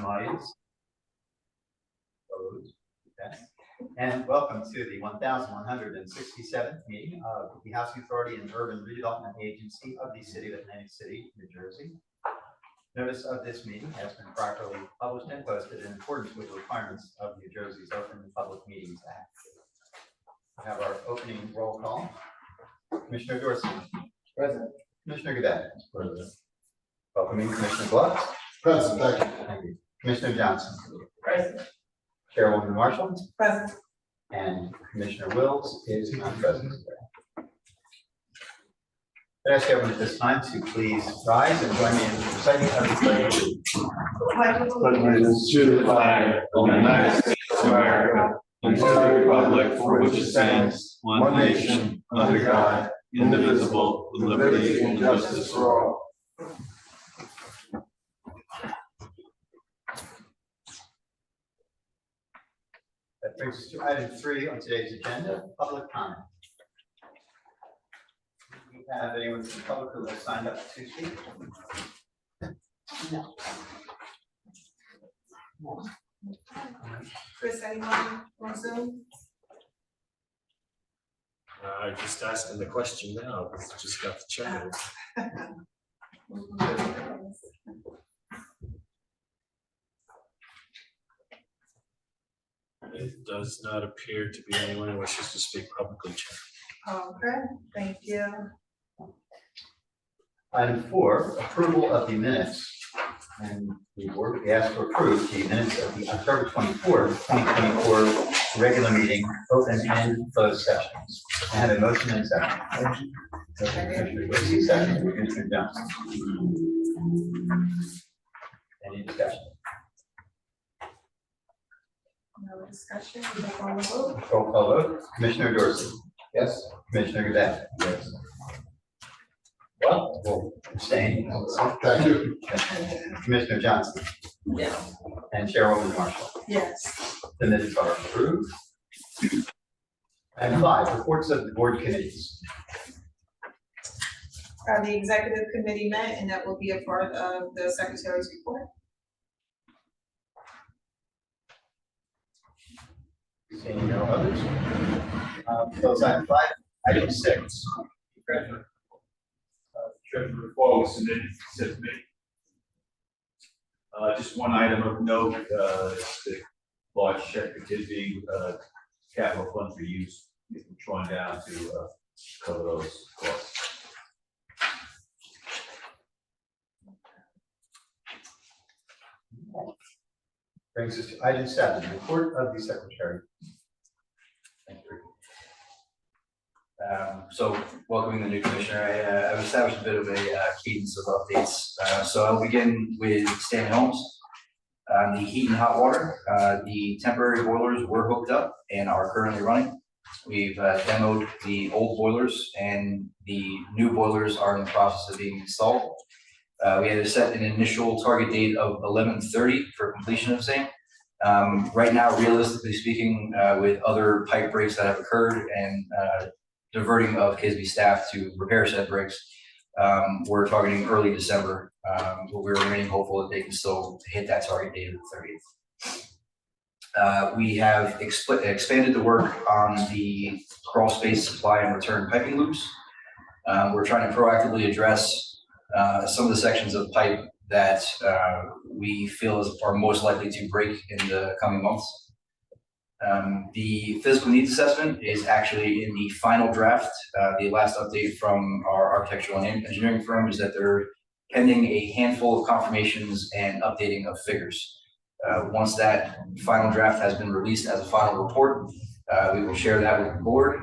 Zoom audience. Okay. And welcome to the 1167th meeting of the Housing Authority and Urban Redevelopment Agency of the City of Atlantic City, New Jersey. Notice of this meeting has been properly published and posted in accordance with the requirements of New Jersey's Open Public Meetings Act. We have our opening roll call. Commissioner Dorsey. Present. Commissioner Godet. Present. Welcoming Commissioner Gluck. Present. Thank you. Commissioner Johnson. Present. Chairwoman Marshall. Present. And Commissioner Wills is not present today. I ask everyone at this time to please rise and join me in reciting of the pledge. Allegiance to the flag of the United States of America and to the republic for which it stands, one nation, under God, indivisible, with liberty and justice for all. That brings us to item 3 on today's agenda, public comment. Do we have anyone from the public who has signed up to speak? No. Chris, anyone on Zoom? I just asked him the question now, because I just got the chat. It does not appear to be anyone who wishes to speak publicly, Chair. Okay, thank you. Item 4, approval of the minutes. And the board, we ask to approve the minutes of the October 24th, 2024 regular meeting, open and closed sessions. I have a motion and a second. Commissioner Dorsey, second. Commissioner Johnson. Any discussion? No discussion, we go on the vote. Roll call vote. Commissioner Dorsey. Yes. Commissioner Godet. Yes. Well, we'll abstain. Thank you. Commissioner Johnson. Yeah. And Chairwoman Marshall. Yes. The minutes are approved. And 5, reports of the board committees. The executive committee met, and that will be a part of the secretary's report. Seeing no others. Close item 5. Item 6. Treasurer. Treasurer report was submitted to me. Just one item of note, the large check that is being capital fund for use is drawn down to cover those costs. Brings us to item 7, report of the secretary. Thank you. So, welcoming the new commissioner, I've established a bit of a cadence of updates. So I'll begin with Stanley Homes. The heat and hot water, the temporary boilers were hooked up and are currently running. We've demoed the old boilers, and the new boilers are in the process of being installed. We had to set an initial target date of 11/30 for completion of same. Right now, realistically speaking, with other pipe breaks that have occurred and diverting of KSB staff to repair said breaks, we're targeting early December, but we're remaining hopeful that they can still hit that target date of the 30th. We have expanded the work on the crawl space supply and return piping loops. We're trying to proactively address some of the sections of pipe that we feel are most likely to break in the coming months. The physical needs assessment is actually in the final draft. The last update from our architectural and engineering firm is that they're pending a handful of confirmations and updating of figures. Once that final draft has been released as a final report, we will share that with the board,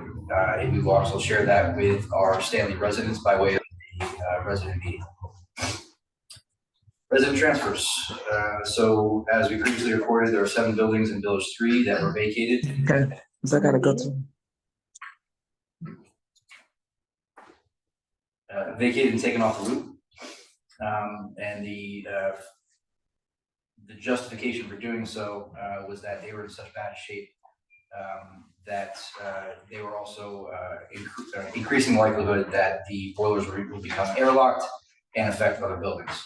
and we will also share that with our Stanley residents by way of the resident meeting. Resident transfers. So as we previously reported, there are 7 buildings in Village 3 that were vacated. Okay, so I gotta go to. Vacated and taken off the loop. And the justification for doing so was that they were in such bad shape that they were also increasing likelihood that the boilers would become airlocked and affect other buildings.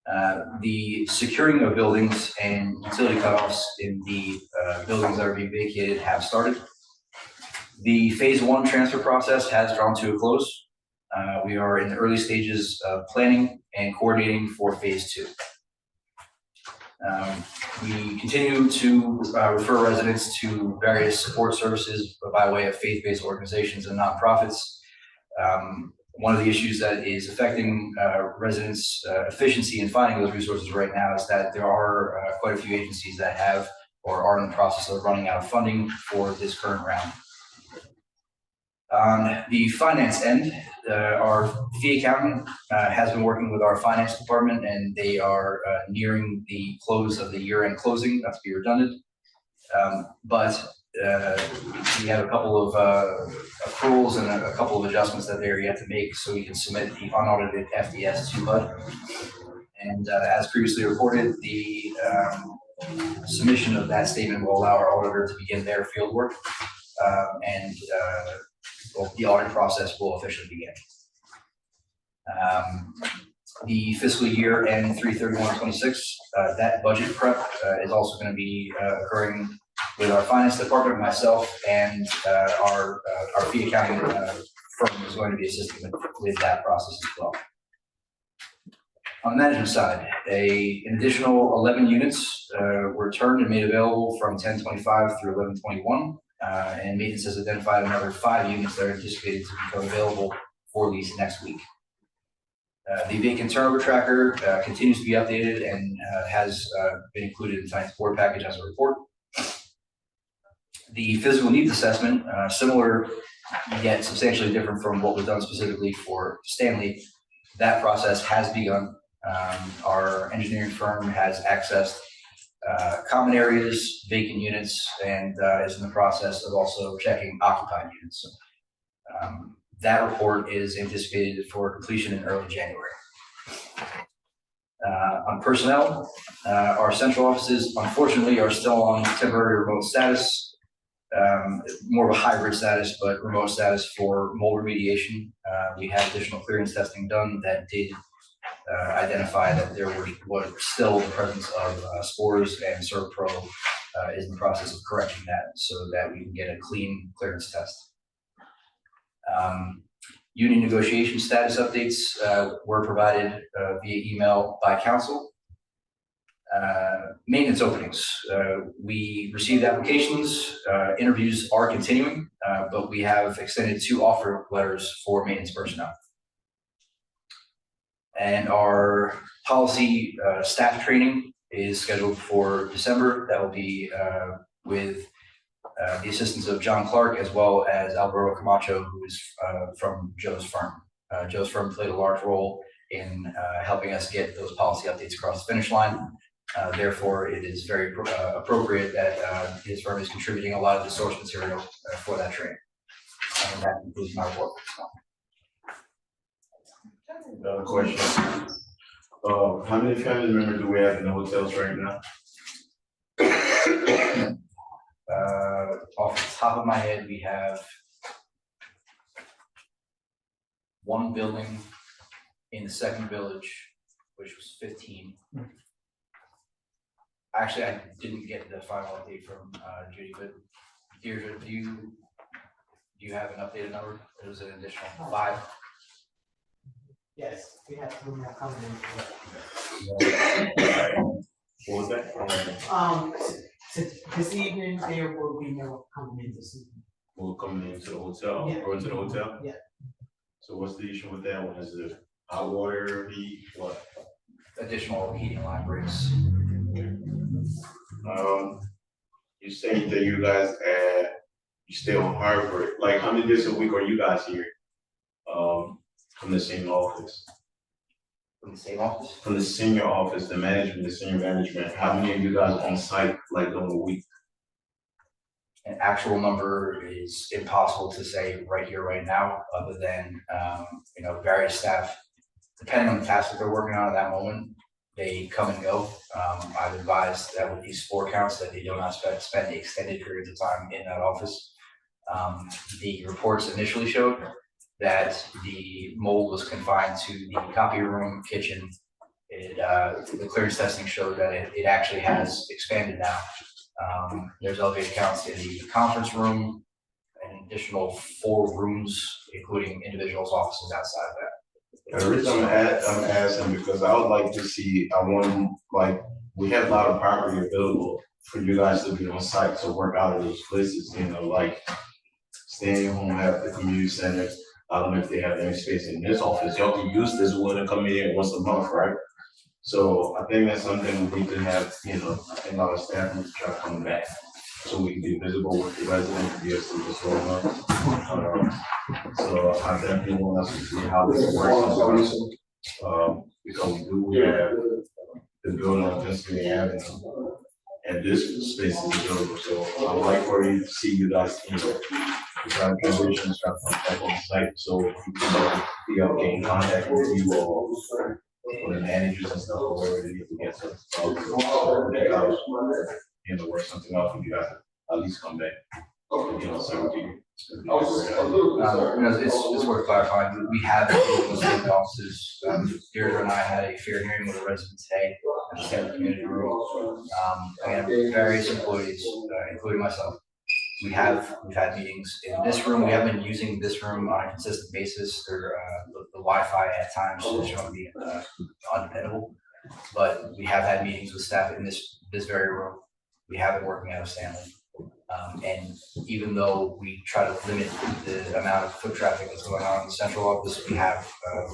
The securing of buildings and utility cutoffs in the buildings that are being vacated have started. The phase 1 transfer process has drawn to a close. We are in the early stages of planning and coordinating for phase 2. We continue to refer residents to various support services by way of faith-based organizations and nonprofits. One of the issues that is affecting residents' efficiency in finding those resources right now is that there are quite a few agencies that have or are in the process of running out of funding for this current round. On the finance end, our fee accountant has been working with our finance department, and they are nearing the close of the year-end closing, not to be redundant. But we have a couple of accruals and a couple of adjustments that they're yet to make so we can submit the unaudited FDS to HUD. And as previously reported, the submission of that statement will allow our auditor to begin their field work, and the audit process will officially begin. The fiscal year end 3/31/26, that budget prep is also going to be occurring with our finance department, myself, and our fee accounting firm is going to be assisting with that process as well. On the management side, an additional 11 units were turned and made available from 10/25 through 11/21. And maintenance has identified another 5 units that are anticipated to become available for lease next week. The vacant turnover tracker continues to be updated and has been included in tonight's board package as a report. The physical needs assessment, similar yet substantially different from what was done specifically for Stanley, that process has begun. Our engineering firm has accessed common areas, vacant units, and is in the process of also checking occupied units. That report is anticipated for completion in early January. On personnel, our central offices, unfortunately, are still on temporary remote status, more of a hybrid status, but remote status for mold remediation. We had additional clearance testing done that did identify that there was still the presence of spores, and ServPro is in the process of correcting that so that we can get a clean clearance test. Union negotiation status updates were provided via email by council. Maintenance openings. We received applications, interviews are continuing, but we have extended 2 offer letters for maintenance personnel. And our policy staff training is scheduled for December. That will be with the assistance of John Clark, as well as Alvaro Camacho, who is from Joe's firm. Joe's firm played a large role in helping us get those policy updates across the finish line. Therefore, it is very appropriate that his firm is contributing a lot of the source material for that training. And that concludes my report. Another question. How many family members do we have in the hotels right now? Off the top of my head, we have 1 building in the second village, which was 15. Actually, I didn't get the final update from Judy, but Deirdre, do you have an updated number? It was an additional 5. Yes, we have 2 more coming in. What was that? This evening, there will be no coming in this evening. We're coming into the hotel, Yeah. or into the hotel? Yeah. So what's the issue with that one? Is it hot water, heat, what? Additional heating line breaks. You say that you guys you stay on Harvard. Like, how many days a week are you guys here? From the same office? From the same office? From the senior office, the management, the senior management, how many of you guys on site, like, during the week? An actual number is impossible to say right here, right now, other than, various staff, depending on the task that they're working on at that moment, they come and go. I've advised that with these 4 counts that they do not spend extended periods of time in that office. The reports initially showed that the mold was confined to the copy room, kitchen, The clearance testing showed that it actually has expanded now. There's elevated counts in the conference room, an additional 4 rooms, including individuals' offices outside of that. The reason I'm asking because I would like to see, we have a lot of property available for you guys to be on site to work out of those places, like staying home, have the community center. I don't know if they have any space in this office. Y'all can use this one and come in once a month, right? So I think that's something we need to have, I think our staff needs to try coming back so we can be visible with the residents, be able to see what's going on. So I definitely want us to see how this works. Because we have the building on Pennsylvania Avenue, and this space is available. So I would like for you to see you guys, try to transition and start back on site, so you can be able to get in contact with you all, or the managers and stuff, or wherever they need to get to. Work something out for you guys, at least come back, serve you. It's worth clarifying. We have those same offices. Deirdre and I had a fair hearing with a resident today at the Stanley Community Room. And various employees, including myself. We've had meetings in this room. We have been using this room on a consistent basis. The Wi-Fi at times is showing to be undependable. But we have had meetings with staff in this very room. We have been working out of Stanley. And even though we try to limit the amount of foot traffic that's going on in the central office, we have,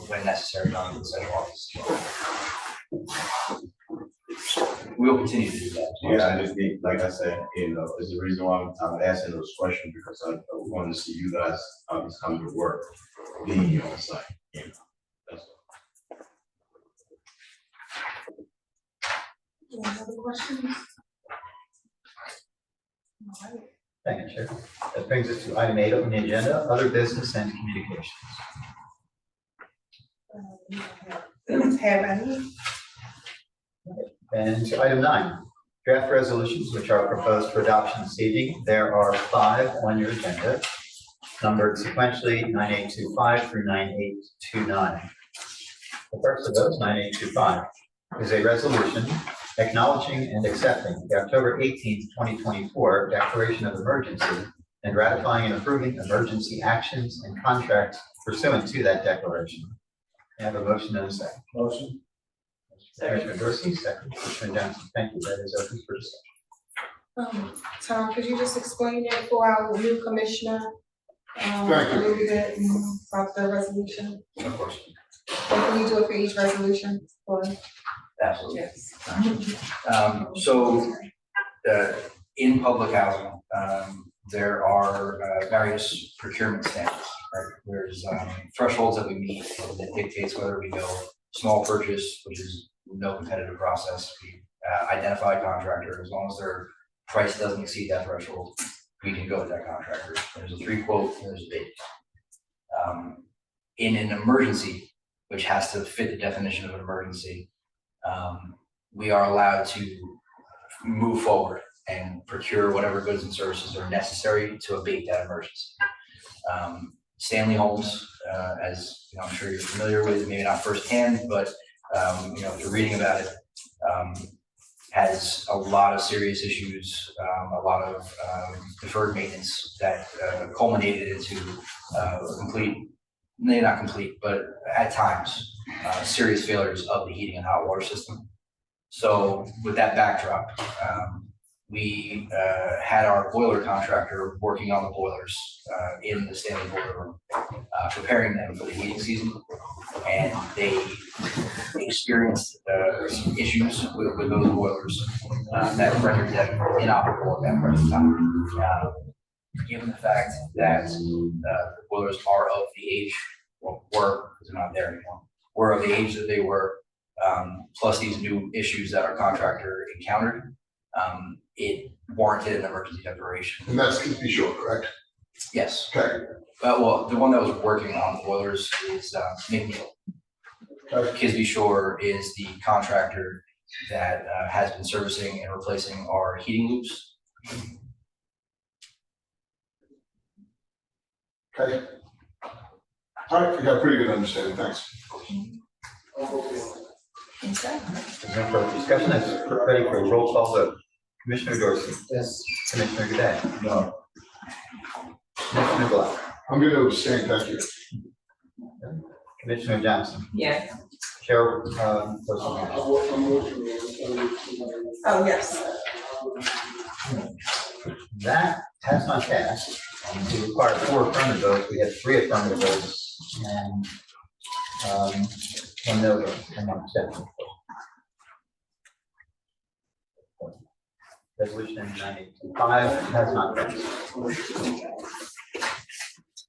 when necessary, gone to the central office. We'll continue to do that. Yeah, I just need, like I said, is the reason why I'm asking those questions, because I want to see you guys come to work, being here on site. That's all. Any other questions? All right. Thank you, Chair. That brings us to item 8 on the agenda, other business and communications. Have any? And to item 9, draft resolutions which are proposed for adoption this evening. There are 5 on your agenda, numbered sequentially 9825 through 9829. The first of those, 9825, is a resolution acknowledging and accepting the October 18th, 2024 declaration of emergency and ratifying and approving emergency actions and contracts pursuant to that declaration. I have a motion and a second. Motion. Commissioner Dorsey, second. Commissioner Johnson, thank you. That is open for discussion. Tom, could you just explain it for our new commissioner? Thank A you. little bit about the resolution. Of course. And can you do it for each resolution? Or, Absolutely. yes. In public housing, there are various procurement standards, right? There's thresholds that we meet that dictates whether we go small purchase, which is no competitive process. We identify a contractor, as long as their price doesn't exceed that threshold, we can go with that contractor. There's a 3-quote, and there's a bid. In an emergency, which has to fit the definition of an emergency, we are allowed to move forward and procure whatever goods and services are necessary to abate that emergency. Stanley Homes, as I'm sure you're familiar with, maybe not firsthand, but if you're reading about it, has a lot of serious issues, a lot of deferred maintenance that culminated into maybe not complete, but at times, serious failures of the heating and hot water system. So with that backdrop, we had our boiler contractor working on the boilers in the Stanley boiler room, preparing them for the heating season, and they experienced some issues with those boilers that rendered them inoperable at that present time. Given the fact that the boilers are of the age, well, were, because they're not there anymore, were of the age that they were, plus these new issues that our contractor encountered, it warranted an emergency declaration. And that's to be sure, correct? Yes. Okay. Well, the one that was working on the boilers is McNeil. Kisby Shore is the contractor that has been servicing and replacing our heating loops. Okay. All right, we got a pretty good understanding, thanks. Okay. There's no further discussion. It's ready for a roll call vote. Commissioner Dorsey. Yes. Commissioner Godet. No. Commissioner Black. I'm gonna abstain, thank you. Commissioner Johnson. Yes. Chair, Oh, yes. that has not passed. We require 4 affirmative votes. We had 3 affirmative votes and 1 no vote and 1 abstention. Resolution 985 has not passed.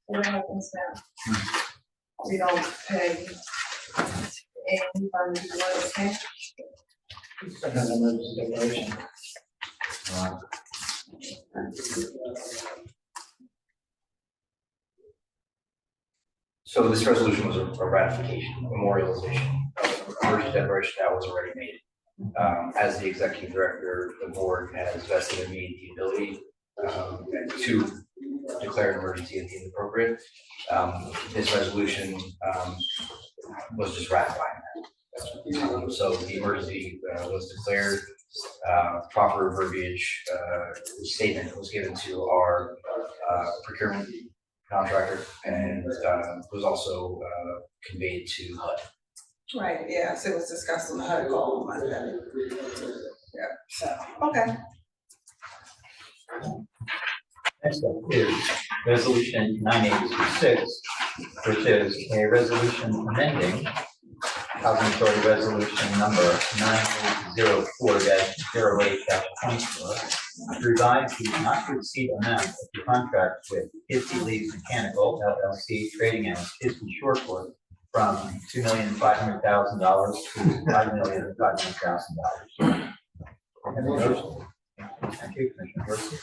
What happens now? We don't pay. And from the okay? Another emergency declaration. So this resolution was a ratification, a memorialization of a emergency declaration that was already made. As the executive director, the board has vested in me the ability to declare an emergency as deemed appropriate. This resolution was just ratifying that. So the emergency was declared, proper verbiage statement was given to our procurement contractor and was also conveyed to HUD. Right, yes, it was discussed on the HUD call on Monday. Yeah, so, okay. Next up is resolution 9826, which is a resolution amending Housing Authority Resolution number 9804-08-24 to revise the not to exceed amount of the contract with Kisby Leeds Mechanical LLC trading as Kisby Shoreport from $2,500,000 to $5,500,000. Thank you, Commissioner Dorsey.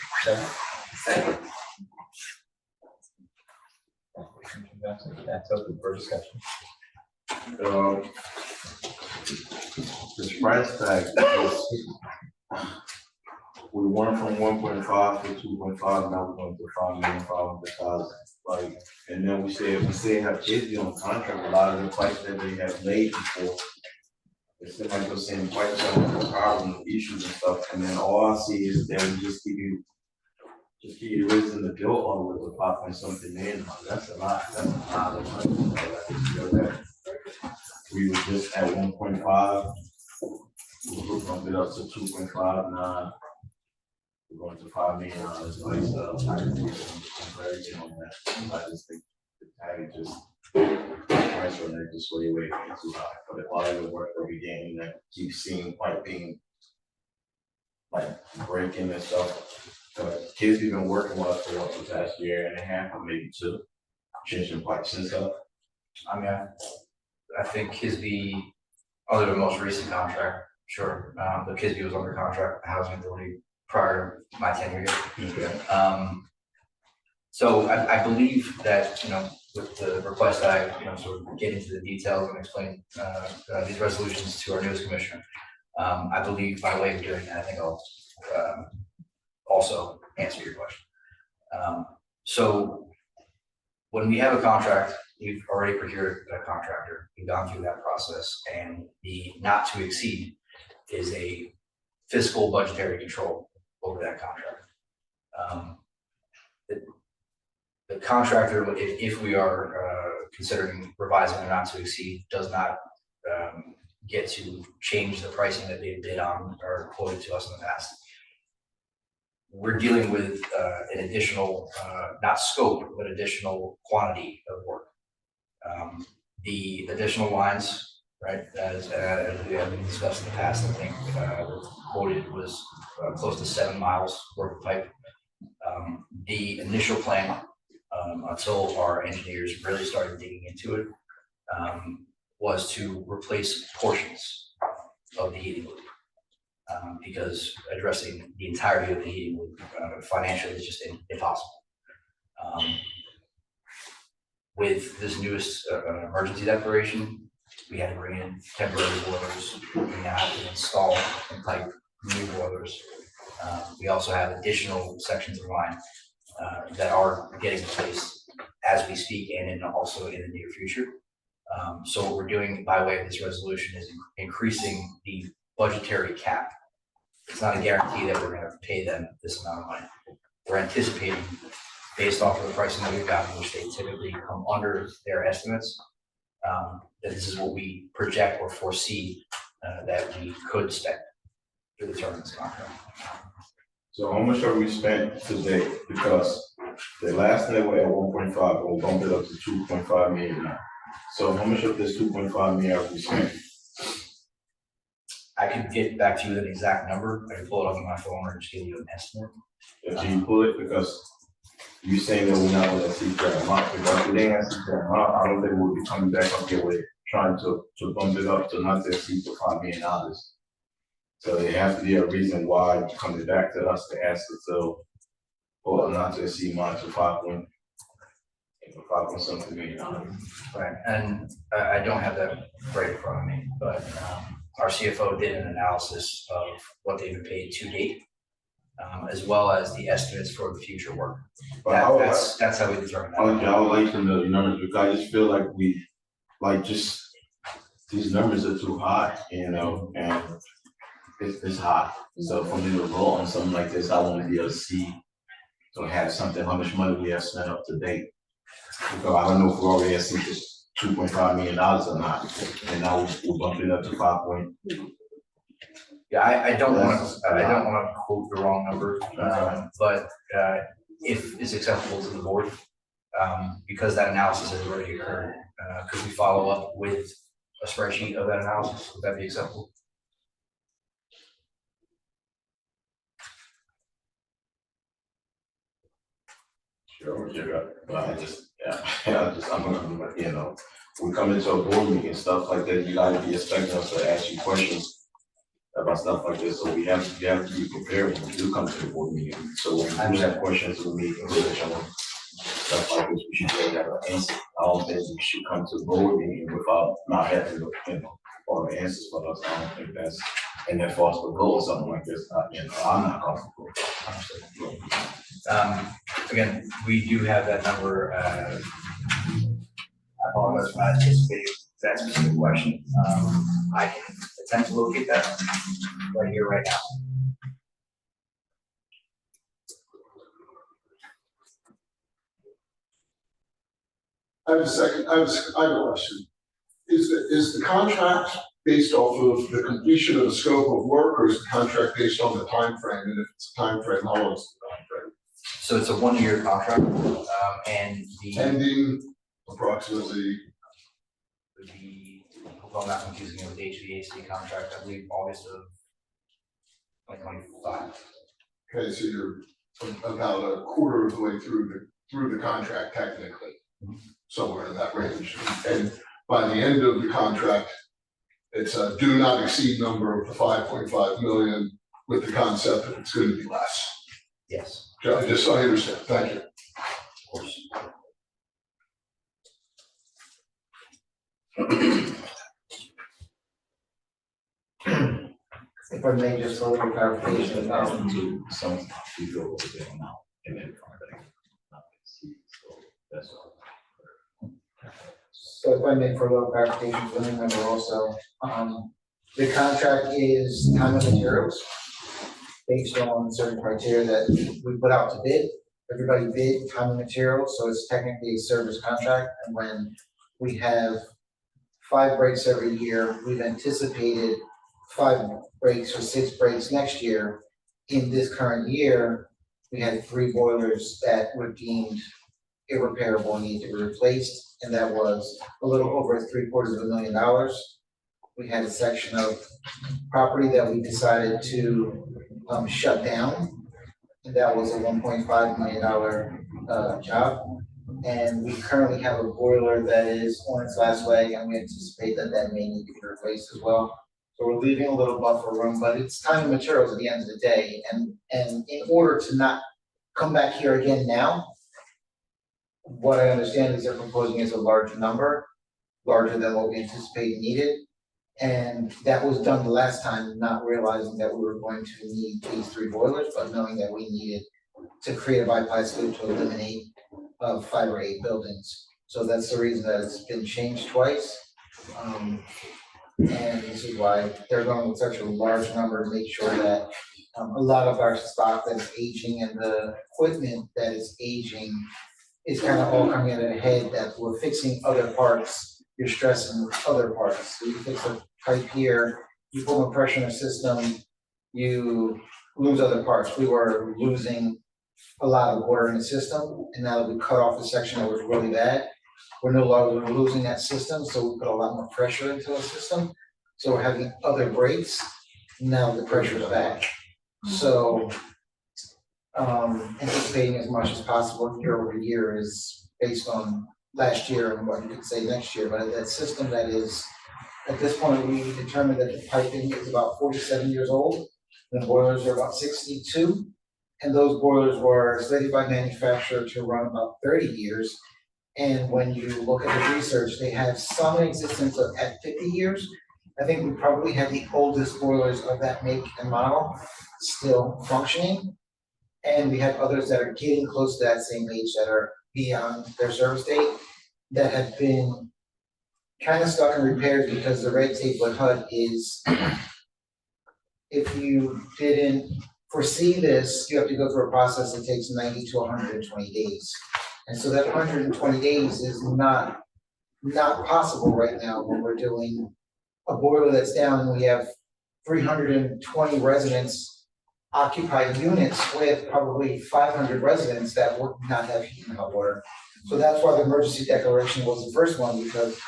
Second. Commissioner Johnson, that's open for discussion. This price tag, we went from 1.5 to 2.5, now we're going to 5,500,000. Like, and then we say have kids on contract, a lot of the prices that they have laid before. It seems like they're saying quite some problems, issues and stuff, and then all I see is that we just keep you raising the bill on with the 5 million. That's a lot. That's a lot of money. We were just at 1.5. We're going to get up to 2.5 now. We're going to $5 million. Like, I agree with clarity on that. I just think the tag just price on that just way too high. But all of the work that we're getting that keeps seeing like being like breaking and stuff. Kids have been working with us for what, the past year and a half or maybe 2, changing pipes and stuff. I mean, I think Kisby, other than the most recent contract, sure, but Kisby was under contract with the Housing Authority prior to my tenure here. Okay. So I believe that, with the request that I, sort of get into the details and explain these resolutions to our newest commissioner, I believe by way of doing that, I think I'll also answer your question. So when we have a contract, we've already procured a contractor, we've gone through that process, and the not to exceed is a fiscal budgetary control over that contract. The contractor, if we are considering revising a not to exceed, does not get to change the pricing that they bid on or quoted to us in the past. We're dealing with an additional, not scope, but additional quantity of work. The additional lines, right, as we have discussed in the past, I think quoted was close to 7 miles worth of pipe. The initial plan, until our engineers really started digging into it, was to replace portions of the heating loop. Because addressing the entirety of the heating loop financially is just impossible. With this newest emergency declaration, we had to bring in temporary boilers. We now have to install and pipe new boilers. We also have additional sections of line that are getting replaced as we speak and also in the near future. So what we're doing by way of this resolution is increasing the budgetary cap. It's not a guarantee that we're gonna pay them this amount of money. We're anticipating, based off of the pricing that we've gotten, which they typically come under their estimates, that this is what we project or foresee that we could spend through the term of this contract. So how much have we spent to date? Because the last time they were at 1.5, we'll bump it up to 2.5 million now. So how much of this 2.5 million have we spent? I could get back to you with an exact number. I can pull it up on my phone or just give you an estimate. If you pull it, because you saying that we're not gonna see that amount, because if we didn't see that amount, I don't think we'll be coming back up here with trying to bump it up to not to exceed the $5 million. So there has to be a reason why you're coming back to us to ask us to, or not to exceed mine to 5 point something million. Right, and I don't have that right in front of me, but our CFO did an analysis of what they've been paid to date, as well as the estimates for the future work. But how, That's how we determine that. I would like to know the numbers, because I just feel like these numbers are too high, you know, and it's high. So for me to vote on something like this, I want to be able to see, to have something, how much money we have spent up to date. Because I don't know if we already have seen this $2.5 million or not, and now we're bumping up to 5 point. Yeah, I don't want to quote the wrong number, but if it's acceptable to the board, because that analysis has already occurred, could we follow up with a spreadsheet of that analysis? Would that be acceptable? Sure, but I'm gonna, you know, we come into a board meeting and stuff like that, you gotta be expecting us to ask you questions about stuff like this, so we have to be prepared when we do come to the board meeting. So when we have questions in the meeting, stuff like this, we should be able to have an answer. I don't think we should come to the board meeting without not having, you know, all the answers for us. I don't think that's, and then for us to go or something like this, you know, I'm not comfortable. Again, we do have that number. I apologize for not anticipating that specific question. I can attempt to locate that right here, right now. I have a question. Is the contract based off of the completion of the scope of work, or is the contract based on the time frame? And if it's a time frame, how long is the time frame? So it's a 1-year contract, and Ending approximately. Hope I'm not confusing it with the HVAC contract, I believe August of 2025. Okay, so you're about a quarter of the way through the contract technically, somewhere in that range. And by the end of the contract, it's a do not exceed number of the 5.5 million, with the concept that it's going to be less. Yes. Just so I understand. Thank you. Of course. If I may, just a little clarification, To some people over there now, and then that's all. so if I may, for a little clarification for the member also, the contract is time and materials based on certain criteria that we put out to bid. Everybody bid time and materials, so it's technically a service contract, and when we have 5 breaks every year, we've anticipated 5 breaks or 6 breaks next year. In this current year, we had 3 boilers that were deemed irreparable and need to be replaced, and that was a little over $750,000. We had a section of property that we decided to shut down, and that was a $1.5 million job. And we currently have a boiler that is on its last leg, and we anticipate that may need to be replaced as well. So we're leaving a little buffer room, but it's time and materials at the end of the day. And in order to not come back here again now, what I understand is they're proposing is a large number, larger than what we anticipate needed. And that was done the last time, not realizing that we were going to need these 3 boilers, but knowing that we needed to create a bypass loop to eliminate 5 or 8 buildings. So that's the reason that it's been changed twice. And this is why they're going with such a large number to make sure that a lot of our stock that's aging and the equipment that is aging is kind of all coming at a head, that we're fixing other parts, you're stressing other parts. So you fix a pipe here, you put more pressure in the system, you lose other parts. We were losing a lot of water in the system, and now that we cut off the section that was really bad, we're no longer losing that system, so we put a lot more pressure into the system. So we're having other breaks, now the pressure is back. So, anticipating as much as possible year over year is based on last year and what you could say next year, but that system that is, at this point, we determined that the piping is about 47 years old, the boilers are about 62, and those boilers were slated by manufacturer to run about 30 years. And when you look at the research, they have some in existence at 50 years. I think we probably have the oldest boilers of that make and model still functioning. And we have others that are getting close to that same age that are beyond their service date that have been kind of stuck in repairs because the red tape with HUD is, if you didn't foresee this, you have to go through a process that takes 90 to 120 days. And so that 120 days is not possible right now when we're doing a boiler that's down and we have 320 residents occupied units with probably 500 residents that would not have heat and hot water. So that's why the emergency declaration was the first one, because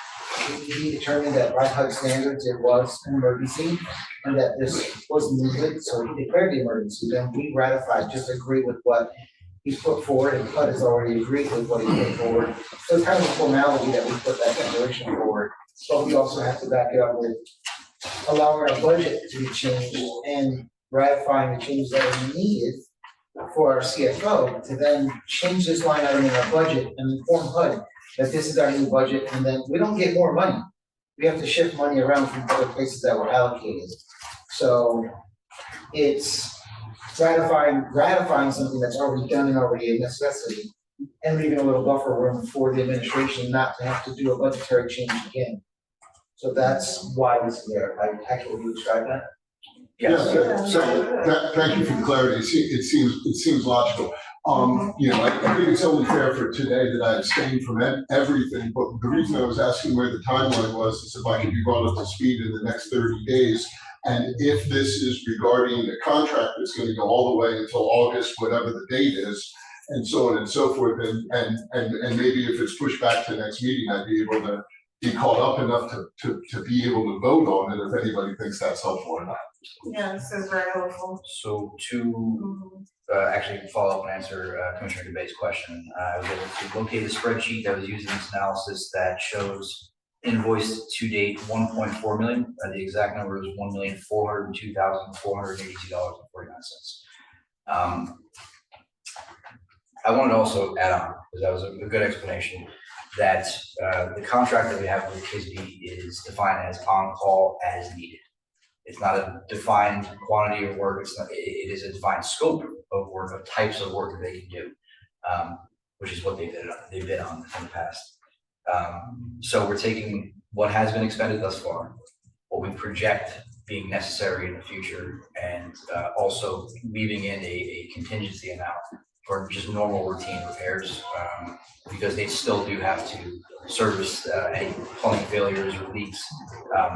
we determined that by HUD standards, it was an emergency and that this was needed, so he declared the emergency. Then we ratified, just agree with what he's put forward, and HUD has already agreed with what he put forward. So it's kind of a formality that we put that declaration forward, but we also have to back it up with allowing our budget to be changed and ratifying the changes that are needed for our CFO to then change this line item in our budget and inform HUD that this is our new budget, and then we don't get more money. We have to shift money around from other places that were allocated. So it's ratifying something that's already done and already a necessity, and leaving a little buffer room for the administration not to have to do a budgetary change again. So that's why this is there. I accurately describe that. Yes. So thank you for the clarity. It seems logical. I think it's only fair for today that I abstain from everything, but the reason I was asking where the timeline was is if I could be brought up to speed in the next 30 days. And if this is regarding a contract that's going to go all the way until August, whatever the date is, and so on and so forth, and maybe if it's pushed back to the next meeting, I'd be able to be caught up enough to be able to vote on it if anybody thinks that's helpful or not. Yeah, this is very helpful. So to actually follow up and answer Commissioner DeBay's question, I was able to locate the spreadsheet that was used in this analysis that shows invoiced to date 1.4 million. The exact number is $1,402,482.49. I wanted to also add on, because that was a good explanation, that the contract that we have with KISB is defined as on-call as needed. It's not a defined quantity of work. It is a defined scope of work, of types of work that they can do, which is what they've been on in the past. So we're taking what has been expended thus far, what we project being necessary in the future, and also leaving in a contingency amount for just normal routine repairs, because they still do have to service any plumbing failures or leaks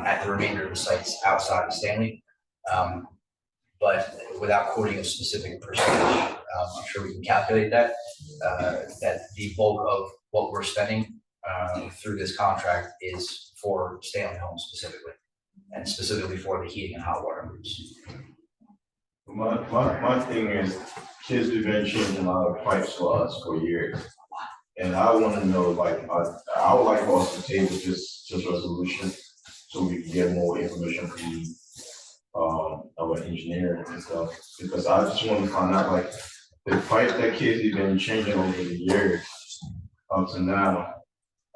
at the remainder of the sites outside of Stanley. But without quoting a specific percentage, I'm sure we can calculate that, that the bulk of what we're spending through this contract is for Stanley Homes specifically, and specifically for the heating and hot water rooms. My thing is, kids have been changing a lot of pipes for us for years. And I want to know, I would like for us to table this resolution so we can get more information from our engineer and stuff. Because I just want to find out, the pipes that kids have been changing over the years up to now,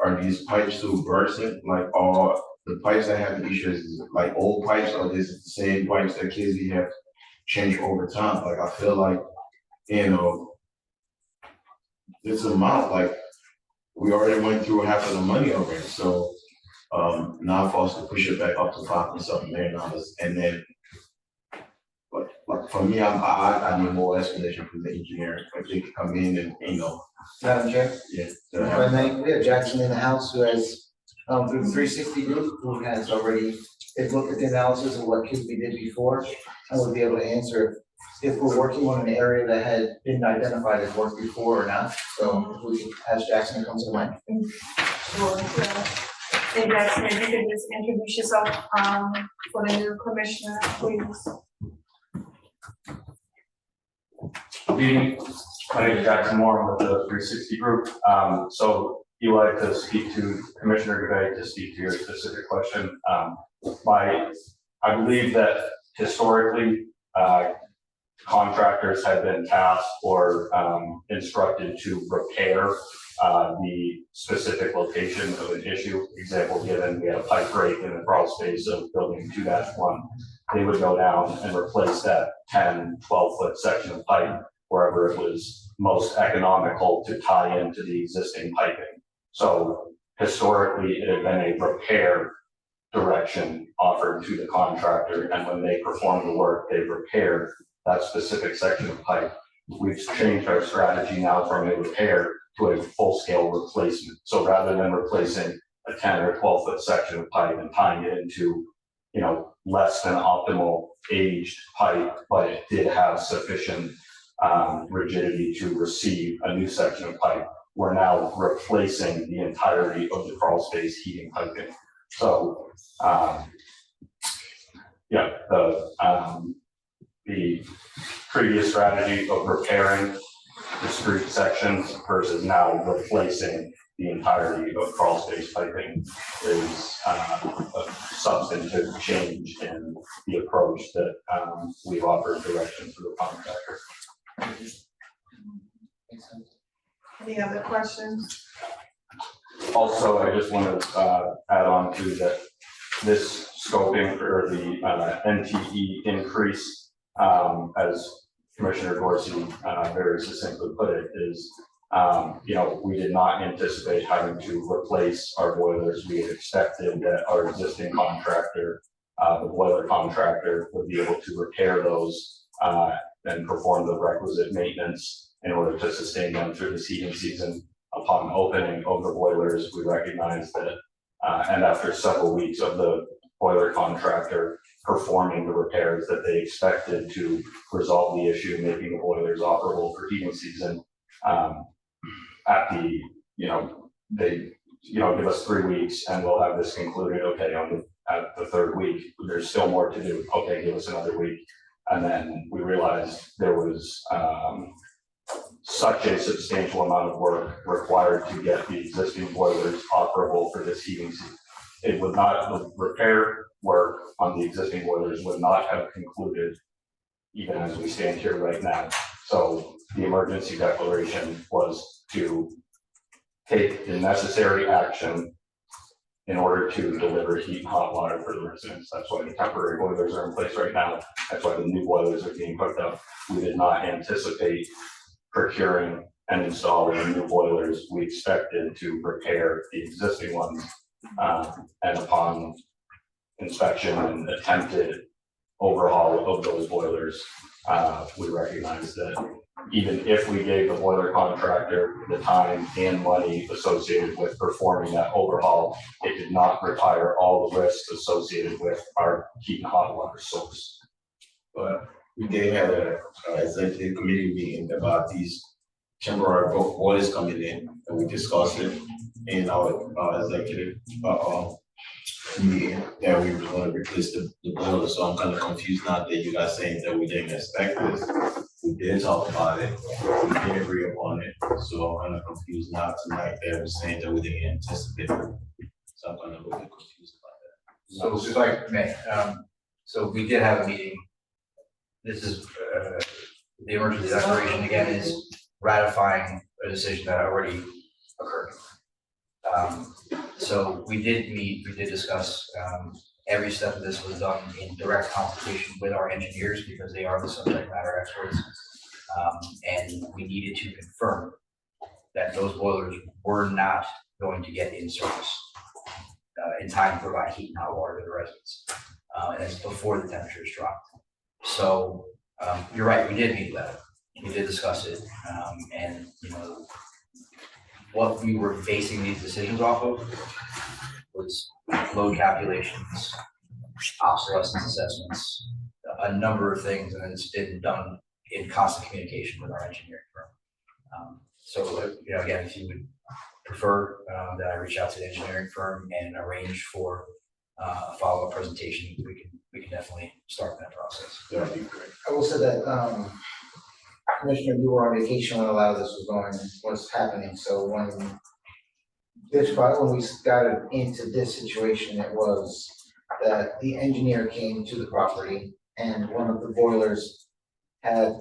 are these pipes still bursting? All the pipes that have issues, old pipes, or is it the same pipes that kids have changed over time? I feel like, this amount, we already went through half of the money already, so, now for us to push it back up to $5.7 million, and then, but for me, I need more explanation from the engineer, if they could come in and, Madam Chair, yeah. if I may, we have Jackson in the house who has, through the 360 group, who has already, they've looked at the analysis of what we did before, and will be able to answer if we're working on an area that had been identified as work before or not. So if we could ask Jackson to come to the mic. Sure, yeah. Hey Jackson, if you could just introduce yourself, for the new commissioner, please. Good evening. My name is Jackson Moore. I'm with the 360 group. So you would like to speak to Commissioner Debate to speak to your specific question. I believe that historically, contractors have been tasked or instructed to repair the specific location of an issue. Example given, we had a pipe break in the crawl space of building 2-1. They would go down and replace that 10, 12-foot section of pipe wherever it was most economical to tie into the existing piping. So historically, it had been a repair direction offered to the contractor, and when they perform the work, they repair that specific section of pipe. We've changed our strategy now from a repair to a full-scale replacement. So rather than replacing a 10 or 12-foot section of pipe and tying it into, less than optimal aged pipe, but it did have sufficient rigidity to receive a new section of pipe, we're now replacing the entirety of the crawl space heating piping. So, the previous strategy of repairing discrete sections versus now replacing the entirety of crawl space piping is a substantive change in the approach that we've offered direction to the contractor. Any other questions? Also, I just want to add on to that this scoping or the NTE increase, as Commissioner Dorsey very succinctly put it, is we did not anticipate having to replace our boilers. We had expected that our existing contractor, the boiler contractor, would be able to repair those and perform the requisite maintenance in order to sustain them through the heating season. Upon opening of the boilers, we recognized that, and after several weeks of the boiler contractor performing the repairs that they expected to resolve the issue, making the boilers operable for heating season, they give us 3 weeks and we'll have this concluded. Okay, at the 3rd week, there's still more to do. Okay, give us another week. And then we realized there was such a substantial amount of work required to get the existing boilers operable for this heating season. The repair work on the existing boilers would not have concluded even as we stand here right now. So the emergency declaration was to take the necessary action in order to deliver heat and hot water for the residents. That's why the temporary boilers are in place right now. That's why the new boilers are being hooked up. We did not anticipate procuring and installing new boilers. We expected to repair the existing ones. And upon inspection and attempted overhaul of those boilers, we recognized that even if we gave the boiler contractor the time and money associated with performing that overhaul, it did not retire all the risks associated with our heat and hot water source. But we did have a executive committee meeting about these temporary boilers coming in, and we discussed it in our executive meeting that we were going to replace the boiler. So I'm kind of confused now that you guys saying that we didn't expect this. We did talk about it. We did agree upon it. So I'm kind of confused now tonight that we're saying that we didn't anticipate it. So I'm kind of a little bit confused about that. So if I may, so we did have a meeting. This is, the emergency declaration again is ratifying a decision that already occurred. So we did meet, we did discuss, every step of this was done in direct consultation with our engineers because they are the subject matter experts. And we needed to confirm that those boilers were not going to get in service in time to provide heat and hot water to the residents. And that's before the temperatures dropped. So you're right, we did meet with them. We did discuss it. And, you know, what we were basing these decisions off of was load calculations, obsolescence assessments, a number of things, and it's been done in constant communication with our engineering firm. So, you know, again, if you would prefer that I reach out to the engineering firm and arrange for a follow-up presentation, we can definitely start that process. That'd be great. I will say that, Commissioner, you were on vacation when a lot of this was happening, so when we got into this situation, it was that the engineer came to the property and one of the boilers had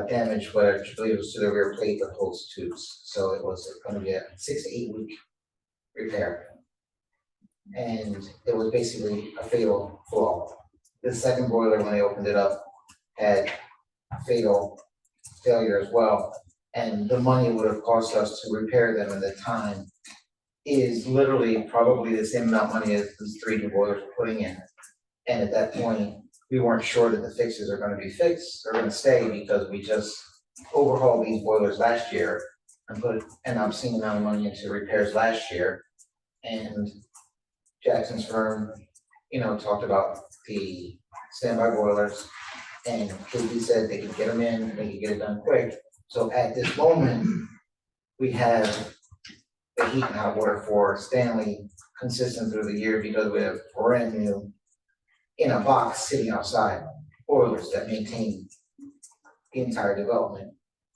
damage, which I believe was to the rear plate that holds tubes, so it was gonna be a 6 to 8 week repair. And it was basically a fatal flaw. The second boiler, when they opened it up, had fatal failure as well, and the money would have cost us to repair them, and the time is literally probably the same amount of money as these 3 new boilers we're putting in. And at that point, we weren't sure that the fixes are gonna be fixed or gonna stay, because we just overhauled these boilers last year and put an obscene amount of money into repairs last year. And Jackson's firm, you know, talked about the standby boilers, and KP said they could get them in, they could get it done quick. So at this moment, we have the heat and hot water for Stanley consistent through the year, because we have brand new, in a box sitting outside, boilers that maintain the entire development.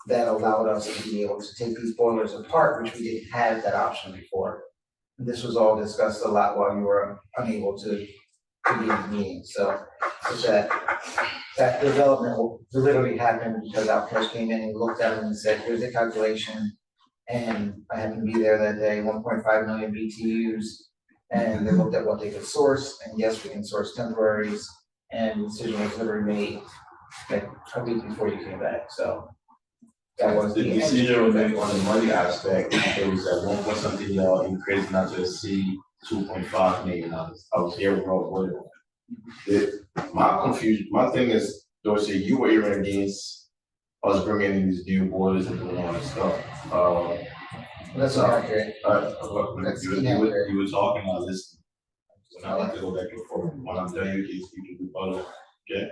That allowed us to be able to take these boilers apart, which we didn't have that option before. This was all discussed a lot while you were unable to be in the meeting, so it's that development literally happened because Outcast came in and looked at it and said, here's the calculation. And I happened to be there that day, 1.5 million BTUs, and they looked at what they could source, and yes, we can source temporaries, and the decision was literally made like a week before you came back, so. That was The decision was made on the money aspect, it was at 1 point something, increased not to exceed $2.5 million. I was here with my confusion, my thing is, Dorsey, you were even against us bringing in these new boilers and doing all this stuff. That's not accurate. You were talking on this. So now I have to go back and forth. When I'm done, you can rebuttal, okay?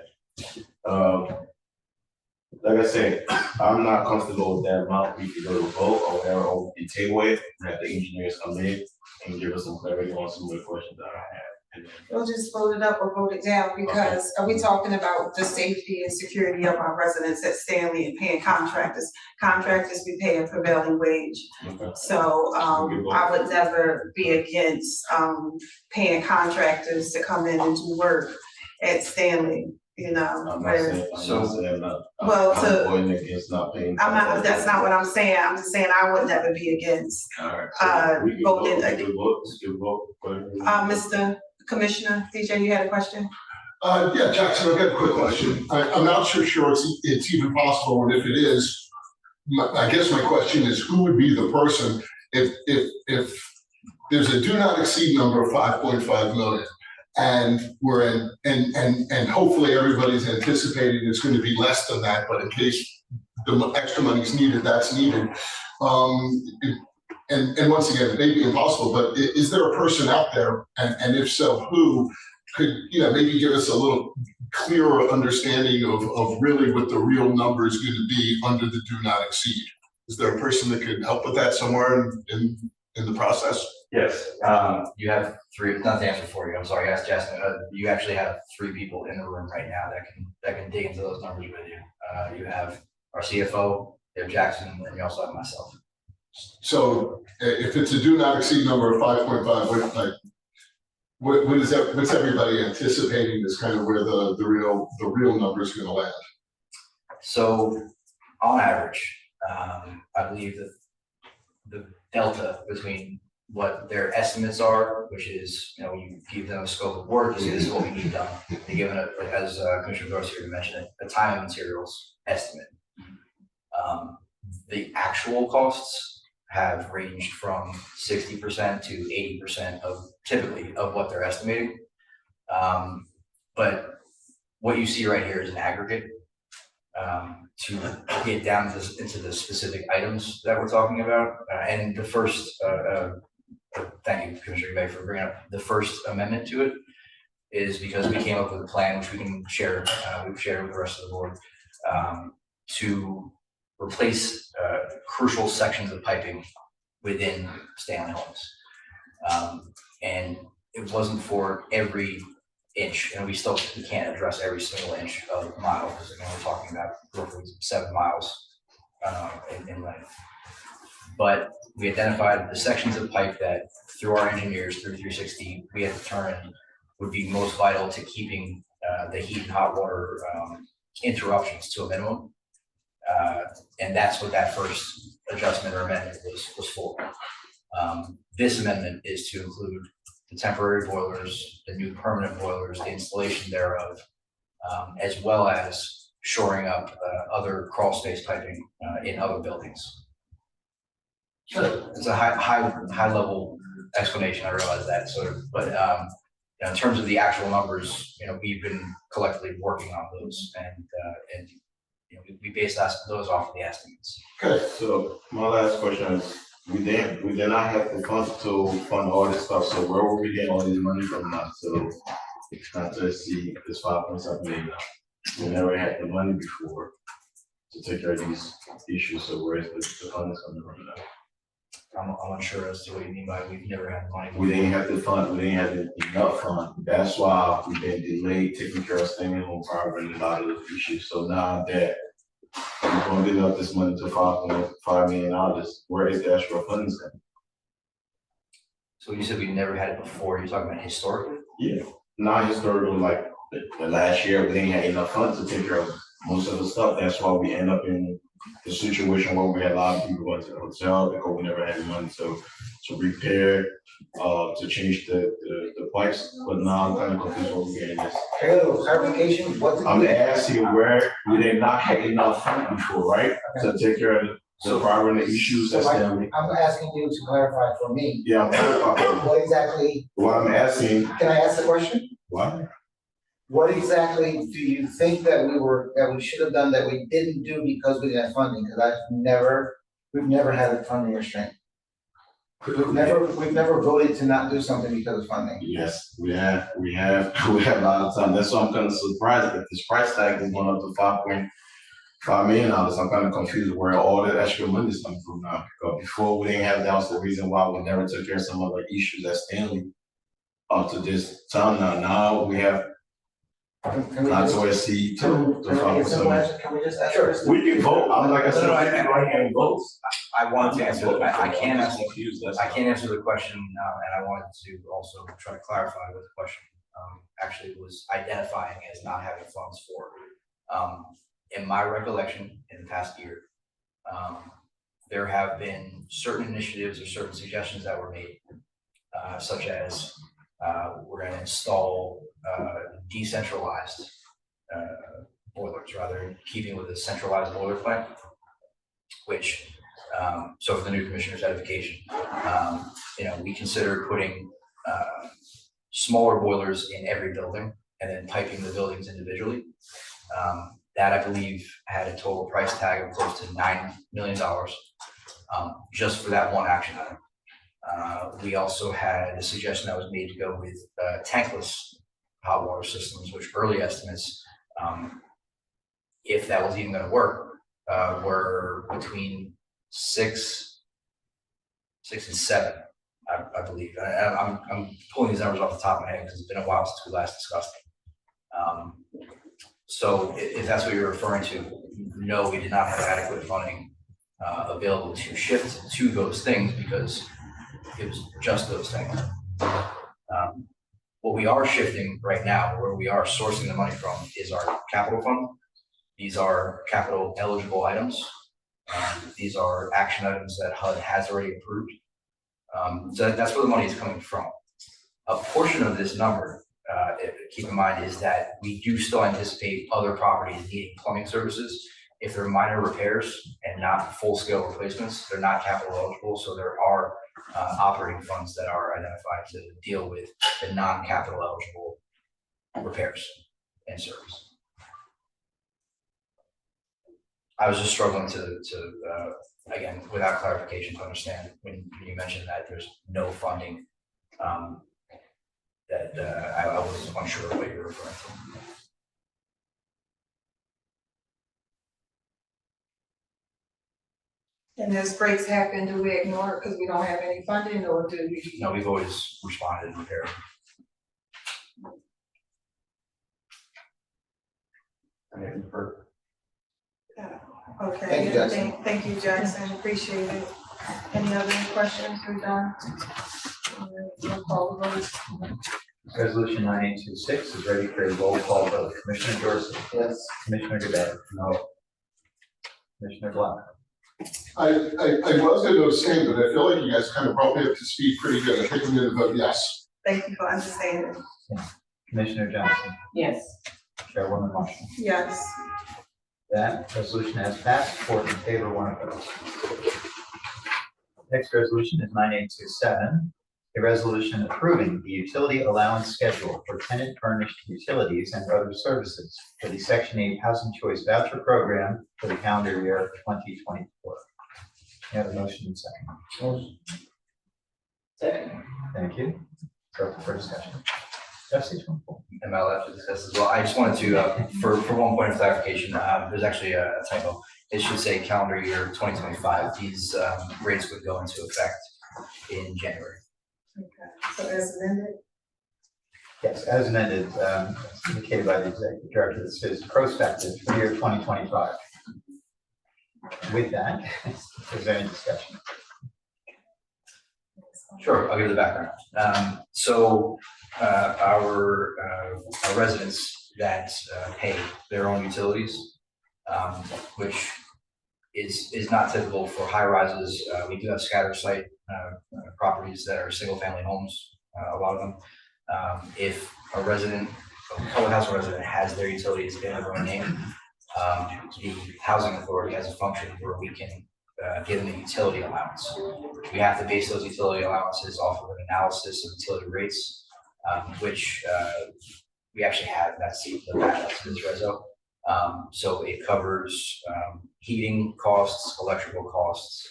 Like I said, I'm not comfortable with that amount. We could go to vote or whatever, or we table it, and have the engineers come in and give us some clarity on some of the questions that I have. And then, We'll just vote it up or vote it down, because are we talking about the safety and security of our residents at Stanley and paying contractors? Contractors, we pay a prevailing wage. okay. So, I would never be against, paying contractors to come in and do work at Stanley, you know. I'm not where- saying, Well, I'm going against not paying. that's not what I'm saying, I'm just saying I would never be against, Alright, so we can voting vote, we can vote, Mr. Commissioner, DJ, you had a question? Yeah, Jackson, I've got a quick question. I'm not sure it's even possible, and if it is, I guess my question is, who would be the person if there's a do not exceed number of 5.5 million, and we're in, and hopefully everybody's anticipating it's going to be less than that, but in case the extra money is needed, that's needed. And once again, it may be impossible, but is there a person out there, and if so, who could, maybe give us a little clearer understanding of really what the real number is going to be under the do not exceed? Is there a person that could help with that somewhere in the process? Yes, you have 3, not to answer for you, I'm sorry, ask Justin, you actually have 3 people in the room right now that can dig into those numbers with you. You have our CFO, you have Jackson, and you also have myself. So if it's a do not exceed number of 5.5, what is that? What's everybody anticipating is kind of where the real number is going to land? So on average, I believe that the delta between what their estimates are, which is, you give them a scope of work, you say this is what we need done. They give it, as Commissioner Garcia mentioned, a time and materials estimate. The actual costs have ranged from 60% to 80% of typically of what they're estimating. But what you see right here is an aggregate. To get down into the specific items that we're talking about. And the first, thank you, Commissioner May, for bringing up the first amendment to it, is because we came up with a plan which we can share, we've shared with the rest of the board, to replace crucial sections of piping within Stanley Homes. And it wasn't for every inch, and we can't address every single inch of the mile, because again, we're talking about roughly 7 miles in length. But we identified the sections of pipe that, through our engineers, through 360, we had determined would be most vital to keeping the heat and hot water interruptions to a minimum. And that's what that first adjustment or amendment was for. This amendment is to include the temporary boilers, the new permanent boilers, the installation thereof, as well as shoring up other crawl space piping in other buildings. So it's a high level explanation. I realize that but you know, in terms of the actual numbers, you know, we've been collectively working on those, and you know, we based those off of the estimates. Okay, so my last question is, we did not have the funds to fund all this stuff, so where were we getting all this money from now? So not to see this 5.7 million. We never had the money before to take care of these issues, so where is the funds coming from now? I'm unsure as to what you mean by we've never had money. We didn't have the fund, we didn't have enough fund. That's why we've been delayed taking care of staying home power and a lot of those issues. So now that we're going to get up this money to $5.5 million, where is the extra funds then? So you said we never had it before. You're talking about historically? Yeah, not historically, like the last year, we didn't have enough funds to take care of most of the stuff. That's why we end up in the situation where we had a lot of people going to the hotel because we never had money to repair, to change the pipes. But now I'm kind of confused what we're getting this. Can I get a little clarification? I'm asking where we did not have enough funds before, right? To take care of the problem, the issues that's there. I'm asking you to clarify for me. Yeah, I'm clarifying. What exactly, What I'm asking, can I ask the question? what? What exactly do you think that we should have done that we didn't do because we didn't have funding? Because we've never had a funding restraint. We've never voted to not do something because of funding. Yes, we have a lot of time. That's why I'm kind of surprised that this price tag is going up to $5.5 million. I'm kind of confused where all that extra money is coming from now. Because before we didn't have, that was the reason why we never took care of some other issues at Stanley up to this time now. Now we have Can we not just- to exceed to Can we get some 5%. answer? Can we just answer? We can vote. I'm like I said, No, we can go ahead and vote. I wanted to answer, I can't I'm answer, just confused, that's I all. can't answer the question, and I wanted to also try to clarify what the question actually was identifying as not having funds for. In my recollection, in the past year, there have been certain initiatives or certain suggestions that were made, such as we're going to install decentralized boilers, rather than keeping with a centralized boiler plant, which, so for the new commissioner's edification, you know, we consider putting smaller boilers in every building and then piping the buildings individually. That I believe had a total price tag of close to $9 million, just for that one action item. We also had a suggestion that was made to go with tankless hot water systems, which early estimates, if that was even going to work, were between 6 and 7, I believe. I'm pulling these numbers off the top of my head because it's been a while since we last discussed them. So if that's what you're referring to, no, we did not have adequate funding available to shift to those things because it was just those things. What we are shifting right now, where we are sourcing the money from, is our capital fund. These are capital eligible items. These are action items that HUD has already approved. So that's where the money is coming from. A portion of this number, keep in mind, is that we do still anticipate other properties needing plumbing services If they're minor repairs and not full-scale replacements, they're not capital eligible, so there are operating funds that are identified to deal with the non-capital eligible repairs and service. I was just struggling to again, without clarification, to understand when you mentioned that there's no funding, that I was unsure of what you were referring to. And as breaks happen, do we ignore it because we don't have any funding, or do we? No, we've always responded and repaired. Okay. Thank you, Jackson. Thank you, Jackson, appreciate it. Any other questions? We're done. All right, we'll call the vote. Resolution 9826 is ready for a roll call vote. Commissioner Dorsey. Yes. Commissioner Godet. No. Commissioner Black. I was going to abstain, but I feel like you guys kind of brought me up to speed pretty good. I think I'm going to vote yes. Thank you for understanding. Commissioner Johnson. Yes. Chairwoman Marshall. Yes. That resolution has passed, 4 in favor, 1 opposed. Next resolution is 9827, a resolution approving the utility allowance schedule for tenant furnished utilities and other services for the Section 8 Housing Choice Voucher Program for the calendar year 2024. May I have a motion and second? Second. Thank you. So for discussion. Jesse, And I'll have to discuss as well. I just wanted to, for one point of clarification, there's actually a typo. It should say calendar year 2025. These rates would go into effect in January. Okay, so as amended? yes, as amended, indicated by the executive director, this is prospective for the year 2025. With that, is there any discussion? Sure, I'll give the background. So our residents that pay their own utilities, which is not typical for high rises. We do have scatter site properties that are single family homes, a lot of them. If a resident, a public housing resident has their utilities in their own name, the housing authority has a function where we can give them a utility allowance. We have to base those utility allowances off of an analysis of utility rates, which we actually have. That's the backup to this reso. So it covers heating costs, electrical costs,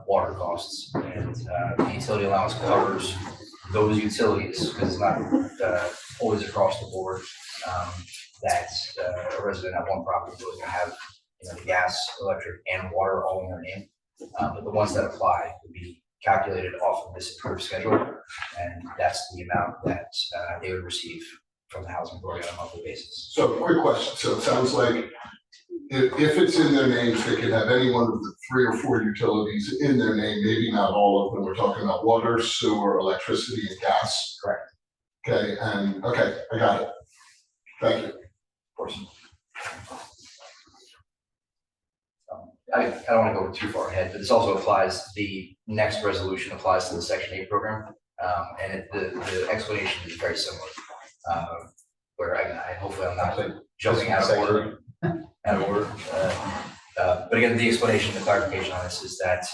water costs, and the utility allowance covers those utilities because it's not always across the board that a resident at one property is going to have, the gas, electric, and water all in their name. But the ones that apply would be calculated off of this approved schedule, and that's the amount that they would receive from the housing authority on a monthly basis. So quick question. So it sounds like if it's in their names, they can have any one of the 3 or 4 utilities in their name, maybe not all of them. We're talking about water, sewer, electricity, and gas. Correct. Okay, and okay, I got it. Thank you. Of course. I don't want to go too far ahead, but this also applies, the next resolution applies to the Section 8 program. And the explanation is very similar. Where I hopefully I'm not jumping out of order. But again, the explanation, the clarification on this is that,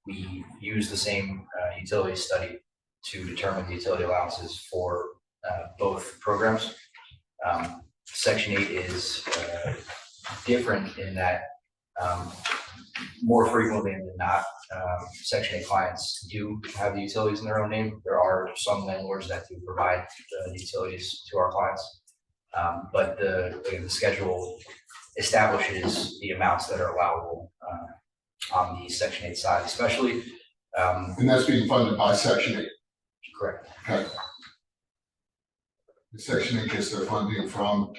we use the same utility study to determine the utility allowances for both programs. Section 8 is different in that more frequently than not, Section 8 clients do have the utilities in their own name. There are some landlords that do provide the utilities to our clients. But the schedule establishes the amounts that are allowable on the Section 8 side, especially. And that's being funded by Section 8. Correct. Okay. The Section 8 gets their funding from.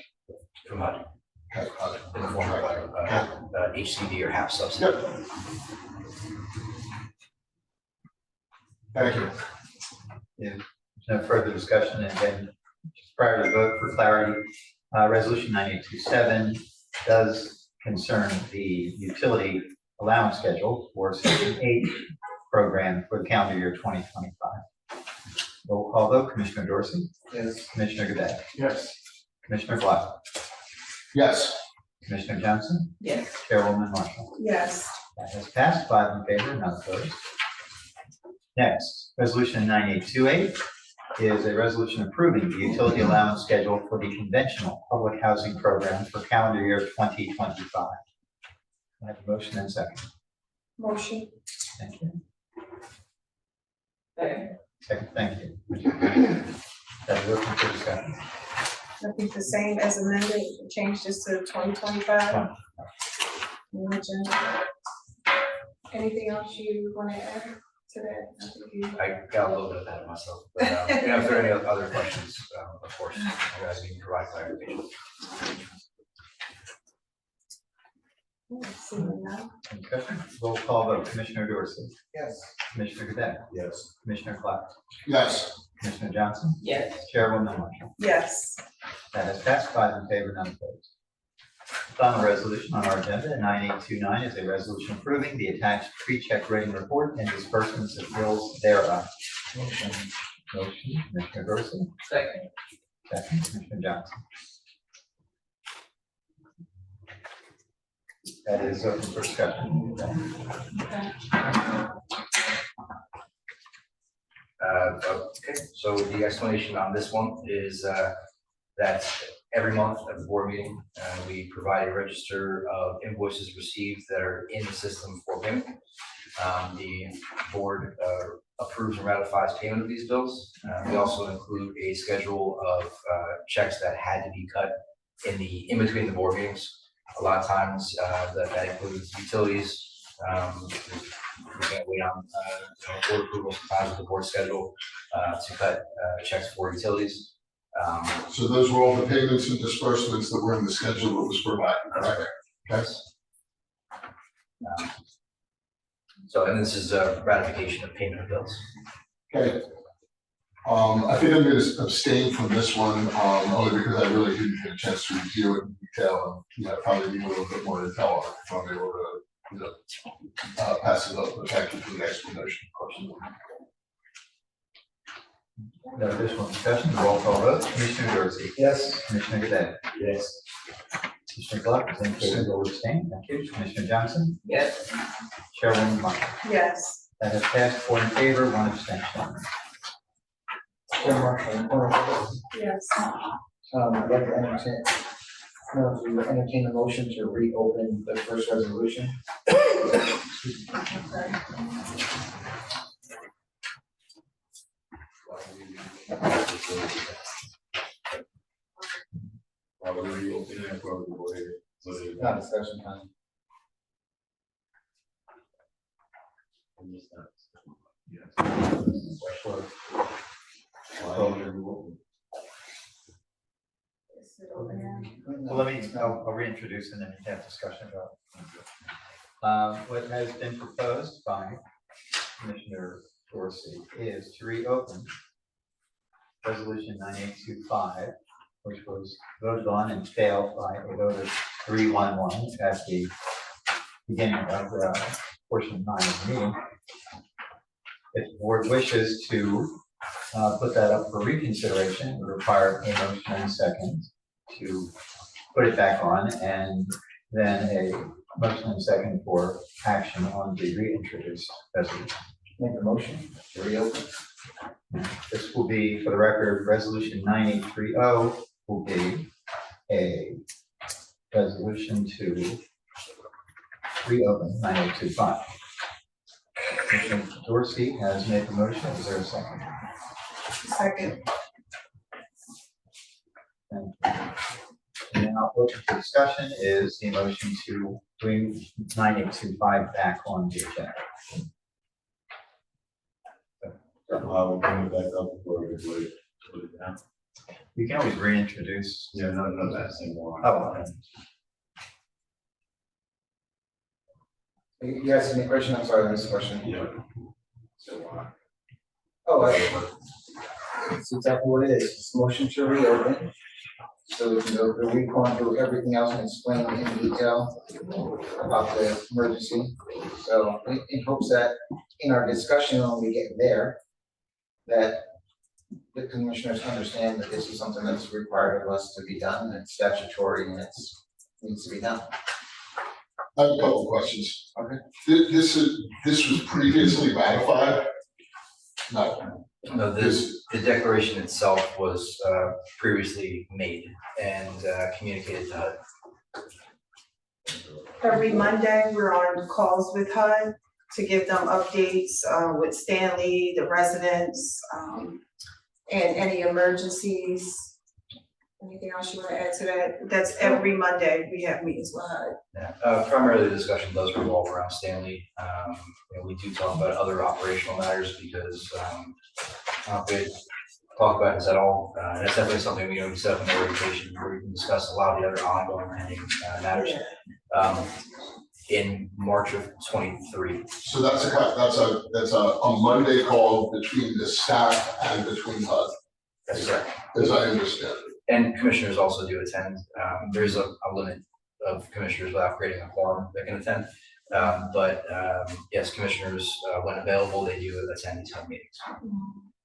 From HUD. Okay, In the form of HCD or HAP subsidy. Yep. Thank you. There's no further discussion, and then just prior to the vote for clarity, resolution 9827 does concern the utility allowance schedule for Section 8 program for the calendar year 2025. Roll call vote, Commissioner Dorsey. Yes. Commissioner Godet. Yes. Commissioner Black. Yes. Commissioner Johnson, Yes. Chairwoman Marshall. Yes. That has passed, 5 in favor, none opposed. Next, resolution 9828 is a resolution approving the utility allowance schedule for the conventional public housing program for calendar year 2025. I have a motion and second. Motion. Thank you. Second. Second, thank you. That is open for discussion. I think the same as amended, change this to 2025. Anything else you want to add to that? I think you- I got a little bit ahead of myself, but, if there are any other questions, of course, you guys can provide clarification. Seeing none. Discussion. Roll call vote. Commissioner Dorsey, Yes. Commissioner Godet, Yes. Commissioner Clark, Yes. Commissioner Johnson, Yes. Chairwoman Marshall. Yes. That has passed, 5 in favor, none opposed. Final resolution on our agenda, 9829, is a resolution approving the attached pre-check rating report and disbursements of bills thereof. Motion. Motion, Commissioner Dorsey, Second. second, Commissioner Johnson. That is open for discussion. Okay, so the explanation on this one is that every month at the board meeting, we provide a register of invoices received that are in the system for payment. The board approves and ratifies payment of these bills. We also include a schedule of checks that had to be cut in between the board meetings. A lot of times that includes utilities. We can't wait on board approval sometimes with the board schedule to cut checks for utilities. So those were all the payments and disbursements that were in the schedule that was provided, correct? Yes. So, and this is a ratification of payment of bills. Okay. I think I'm going to abstain from this one, only because I really didn't get a chance to review it in detail, and probably need a little bit more detail on it if I'm able to, pass it up, but thank you for the explanation. No additional discussion, roll call vote. Commissioner Dorsey, Yes. Commissioner Godet, Yes. Commissioner Clark is in favor, will abstain. Thank you. Commissioner Johnson, Yes. Chairwoman Marshall. Yes. That has passed, 4 in favor, 1 abstention. Chair Marshall, point of order. Yes. I'd like to entertain a motion to reopen the first resolution. Not discussion time. Is it open now? Well, I'll reintroduce and then you can have discussion about what has been proposed by Commissioner Dorsey is to reopen Resolution 9825, which was voted on and failed by a vote of 311 at the beginning of the portion of 9 of the meeting. If the board wishes to put that up for reconsideration, it would require a motion and second to put it back on, and then a motion and second for action on the reintroduced resolution. Make a motion to reopen. This will be, for the record, resolution 9830 will be a resolution to reopen 9825. Commissioner Dorsey has made the motion. Is there a second? Second. Thank you. And now open for discussion is the motion to bring 9825 back on the agenda. We'll bring it back up before we put it down. You can always reintroduce. Yeah, no, that's anymore. Oh, okay. You guys have any question? I'm sorry, I missed a question. Yeah. It's exactly what it is. It's a motion to reopen. So we can go through, we've gone through everything else and explain in detail about the emergency. So in hopes that in our discussion when we get there, that the commissioners understand that this is something that's required of us to be done, and it's statutory, and it's needs to be done. I have a couple of questions. Okay. This was previously ratified? No, No, the declaration itself was previously made and communicated to HUD. Every Monday, we're on calls with HUD to give them updates with Stanley, the residents, and any emergencies. Anything else you want to add to that? That's every Monday, we have meetings with HUD. Yeah, primarily the discussion does revolve around Stanley. We do talk about other operational matters because I don't think we talk about this at all. That's definitely something we set up in orientation where we can discuss a lot of the other ongoing pending matters. In March of 23. so that's a Monday call between the staff and between HUD, That's correct. as I understand it. And commissioners also do attend. There's a limit of commissioners without creating a quorum that can attend. Yes, commissioners, when available, they do attend these HUD meetings.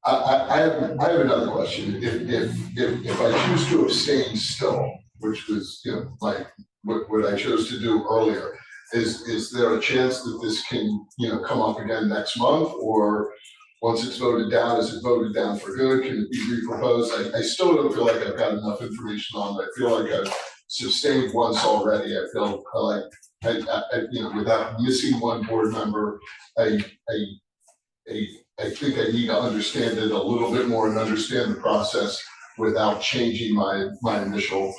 I have another question. If I choose to abstain still, which was, like what I chose to do earlier, is there a chance that this can, come up again next month? Or once it's voted down, is it voted down for good? Can it be reproposed? I still don't feel like I've got enough information on it. I feel like I've sustained once already. I feel like without missing one board member, I think I need to understand it a little bit more and understand the process without changing my initial.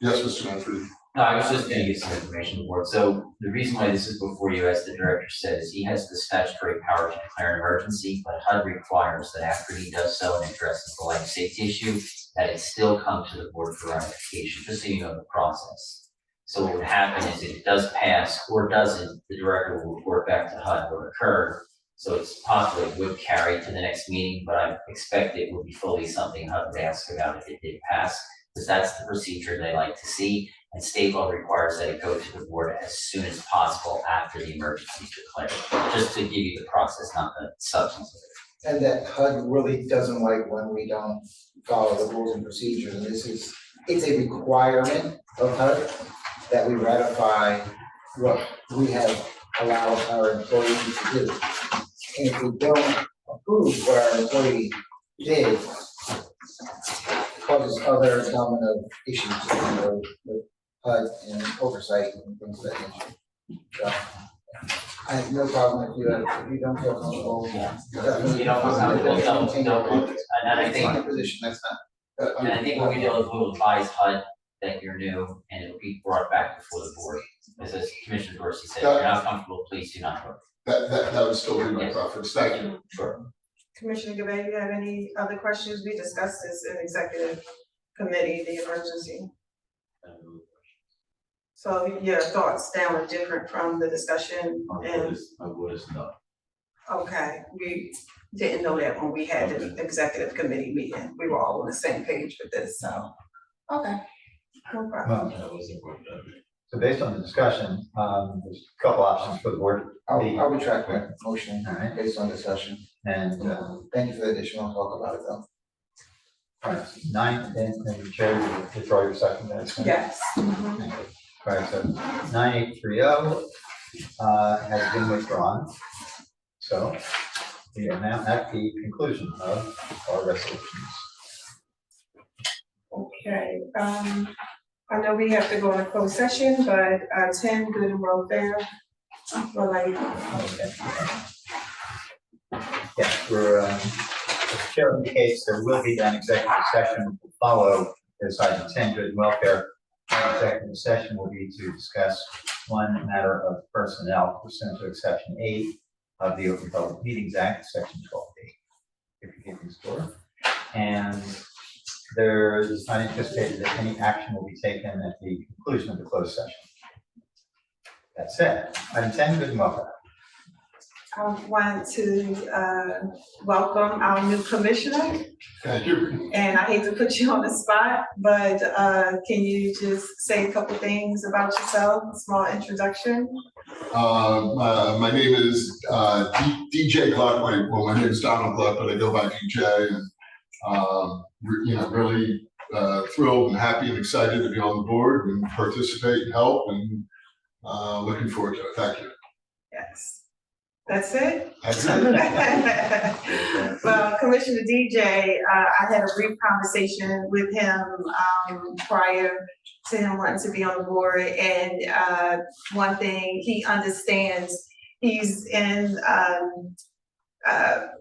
Yes, Mr. Manfred. No, I was just gonna give some information to the board. So the reason why this is before you, as the director said, is he has the statutory power to declare an emergency, but HUD requires that after he does so and addresses the life safety issue, that it still come to the board for ratification, just so you know the process. So what would happen is if it does pass or doesn't, the director will report back to HUD what occurred. So it's possible it would carry to the next meeting, but I expect it would be fully something HUD would ask about if it did pass, because that's the procedure they like to see. And state law requires that it go to the board as soon as possible after the emergency is declared, just to give you the process, not the substance of it. And that HUD really doesn't like when we don't follow the rules and procedures, and it's a requirement of HUD that we ratify what we have allowed our employees to do. And if we don't approve what our employee did, causes other domino issues, with HUD and oversight and things of that nature. So, I have no problem if you don't feel comfortable. Definitely. You don't feel comfortable, no, and I think, Take a position, that's not. and I think what we do is we'll advise HUD that you're new and it'll be brought back before the board. As Commissioner Dorsey said, if you're not comfortable, please do not vote. That would still be my preference. Thank you. Sure. Commissioner Gabay, you have any other questions? We discussed this in executive committee, the emergency. So your thoughts now are different from the discussion and, not. okay, we didn't know that when we had the executive committee meeting. We were all on the same page with this, so, okay. No problem. So based on the discussion, there's a couple options for the board. I'll retract my motion All right. based on discussion. And, Thank you for the additional talk about it though. all right, 9, and Chair, you withdraw your second, that's fine. Yes. All right, so 9830 has been withdrawn. So we are now at the conclusion of our resolutions. Okay, I know we have to go in closed session, but 10, good and welfare. Well, like, Okay. Yeah, we're, as Chair indicates, there will be an executive session to follow this item 10, good and welfare. The executive session will be to discuss one matter of personnel pursuant to exception 8 of the Open Public Meetings Act, section 12B. If you keep the score. And there is not anticipated that any action will be taken at the conclusion of the closed session. That said, item 10, good and welfare. I want to welcome our new commissioner. Thank you. And I hate to put you on the spot, but can you just say a couple things about yourself, a small introduction? My name is DJ Gluck. My name is Donald Gluck, but I go by DJ. And really thrilled and happy and excited to be on the board and participate and help, and looking forward to it. Thank you. Yes. That's it? That's it. Well, Commissioner DJ, I had a brief conversation with him prior to him wanting to be on the board, and one thing he understands, he's in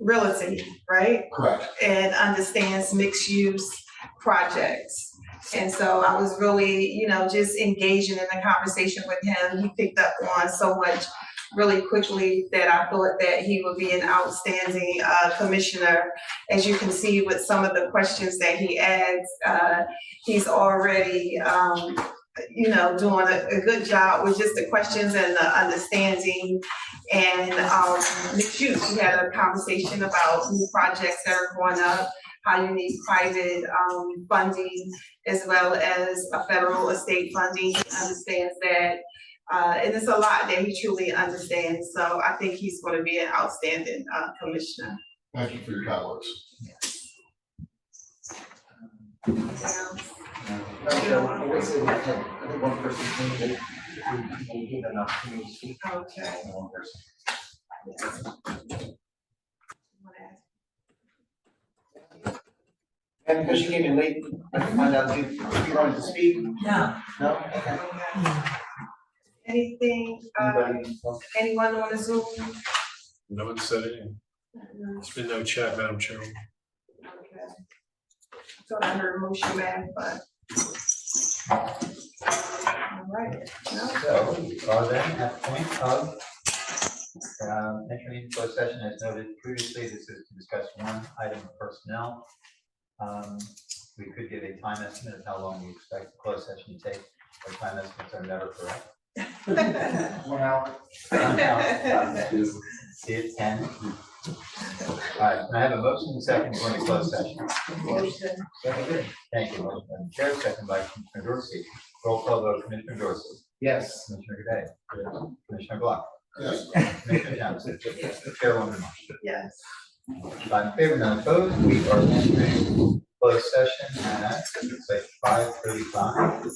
realty, right? Correct. And understands mixed use projects. And so I was really, just engaging in a conversation with him. He picked up on so much really quickly that I thought that he would be an outstanding commissioner. As you can see with some of the questions that he asks, he's already, doing a good job with just the questions and the understanding. And mixed use, we had a conversation about new projects that are going up, how you need private funding as well as a federal estate funding. He understands that. And it's a lot that he truly understands. So I think he's going to be an outstanding commissioner. Thank you for your kind words. Basically, I think one person came to, we gave an opportunity to speak. Okay. One person. And because you came in late, I can find out if you wanted to speak. No. No? Okay. Anything, Anybody else? anyone on the Zoom? No one said anything. There's been no chat, Madam Chairman. Okay. Thought I heard a motion back, but. All right, no. So we are then at the point of entering into closed session as noted previously. This is to discuss one item of personnel. We could give a time estimate of how long we expect the closed session to take. Our time estimates are never correct. 1 hour. See it 10. All right, can I have a motion and second for any closed session? Motion. Thank you. Motion by the chair, second by Commissioner Dorsey. Roll call vote, Commissioner Dorsey. Yes. Commissioner Gray. Commissioner Block. Yes. Commissioner Johnson. Chairwoman Marsh. Yes. 5 in favor, none opposed. We are entering closed session at, looks like 5:35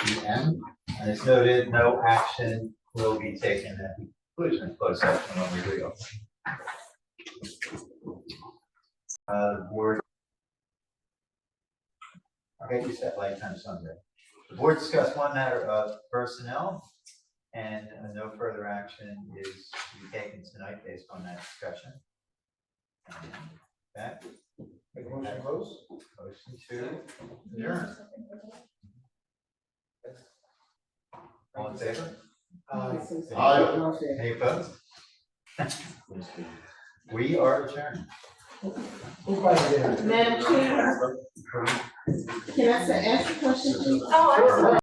p.m. And it's noted, no action will be taken at the conclusion of closed session when we reopen. Board. Okay, you set lifetime Sunday. The board discussed one matter of personnel, and no further action is to be taken tonight based on that discussion. That Make a motion to close? motion to adjourn. All in favor? Aye. Any opposed? We are adjourned. Who's buying dinner? Madam Chair, can I ask a question, please? Oh, I'm sorry.